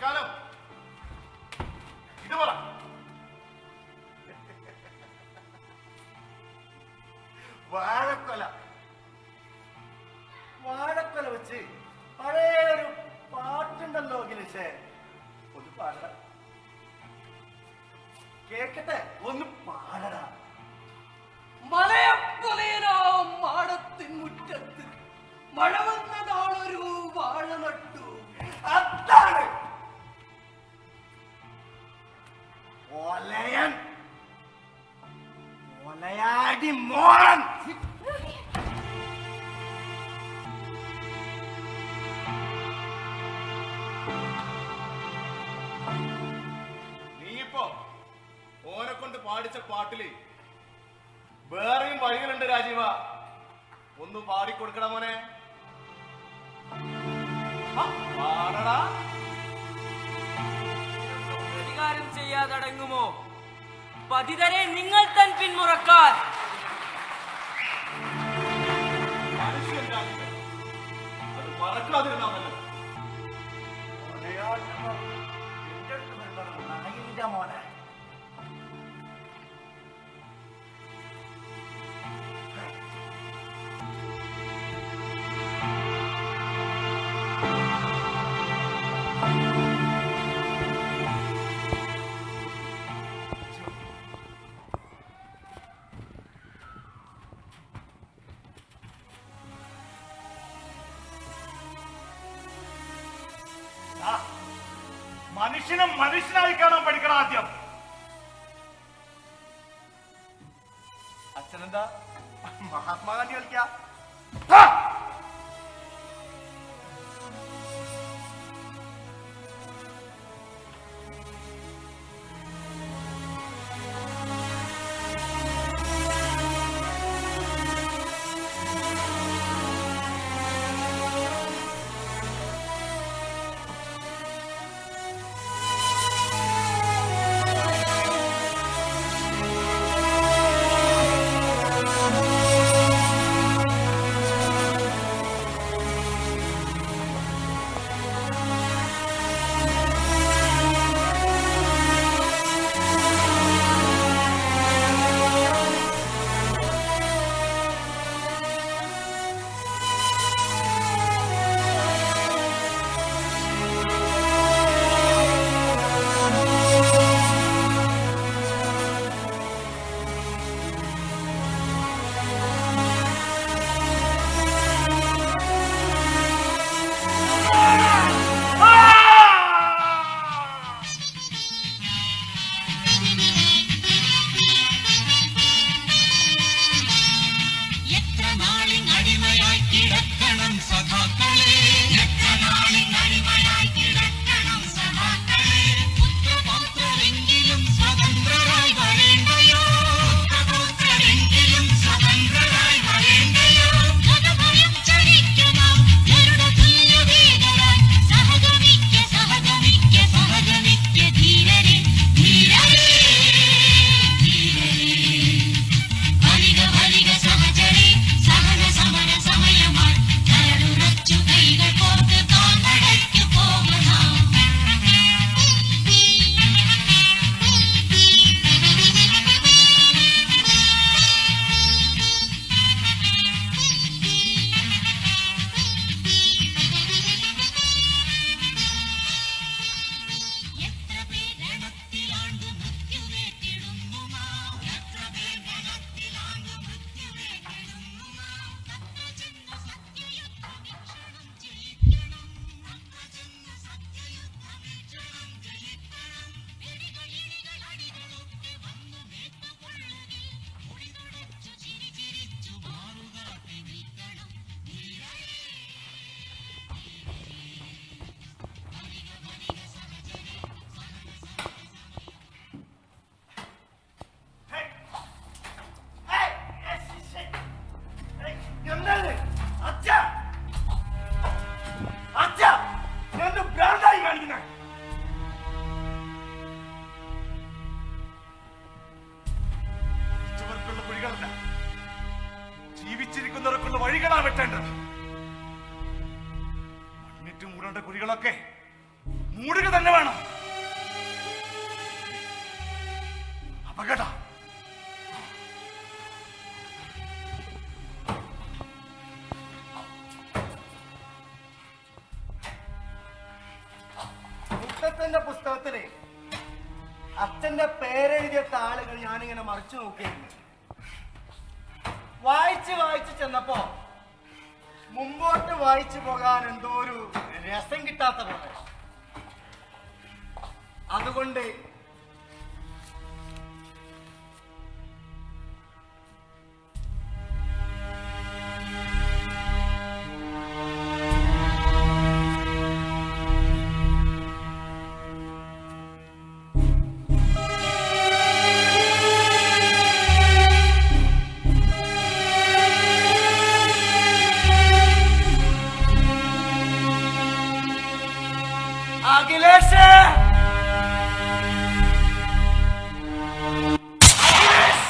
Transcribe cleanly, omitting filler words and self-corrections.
തൽക്കാലം ഇത് പറ. വാഴക്കൊല വാഴക്കൊല വെച്ച് പഴയ ഒരു പാട്ടുണ്ടല്ലോ ഗിരീഷേ, ഒന്ന് പാടട. കേക്കട്ടെ, ഒന്ന് പാടട. മലയപ്പൊലയനാം മാടത്തിൻ മുറ്റത്ത് മഴ വന്നതാണൊരു വാഴ നട്ടു. അതാണ് ഒലയൻ, ഒലയാടി മോൻ. നീയിപ്പോ ഓനെ കൊണ്ട് പാടിച്ച പാട്ടില് വേറെയും വഴികളുണ്ട് രാജീവ, ഒന്ന് പാടിക്കൊടുക്കണ മോനെ. പാടടാ. പ്രതികാരം ചെയ്യാതടങ്ങുമോ പതിതരെ നിങ്ങൾ തൻ പിന്മുറക്കാർ? മനുഷ്യൻ രാജ്യം അത് മറക്കാതിരുന്നാമല്ലോ. മോനെ മനുഷ്യനെ മനുഷ്യനായി കാണാൻ പഠിക്കണം ആദ്യം. അച്ഛനെന്താ മഹാത്മാഗാന്ധി കളിക്കാ? മൂടുക തന്നെ വേണം. അപകട മുത്തച്ഛന്റെ പുസ്തകത്തില് അച്ഛന്റെ പേരെഴുതിയ താളുകൾ ഞാനിങ്ങനെ മറിച്ചു നോക്കിയിരുന്നു. വായിച്ച് ചെന്നപ്പോ മുമ്പോട്ട് വായിച്ചു പോകാൻ എന്തോ ഒരു രസം കിട്ടാത്ത പോലെ. അതുകൊണ്ട് അഖിലേഷ്, അഖിലേഷ്